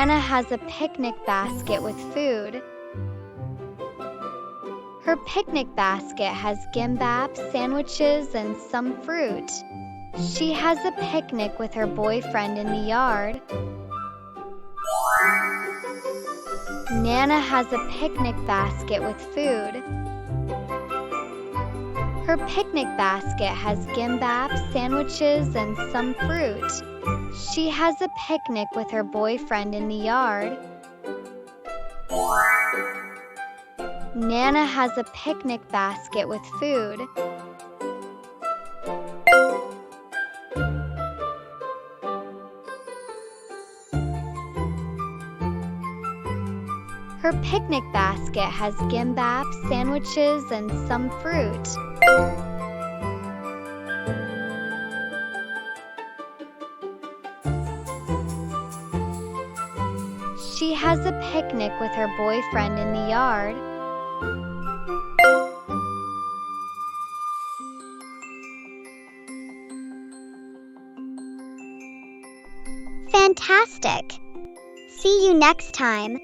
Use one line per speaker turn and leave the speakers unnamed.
Nana has a picnic basket with food. Her picnic basket has gimbap, sandwiches, and some fruit. She has a picnic with her boyfriend in the yard. Nana has a picnic basket with food. Her picnic basket has gimbap, sandwiches, and some fruit. She has a picnic with her boyfriend in the yard. Nana has a picnic basket with food. Her picnic basket has gimbap, sandwiches, and some fruit. She has a picnic with her boyfriend in the yard.
Fantastic! See you next time.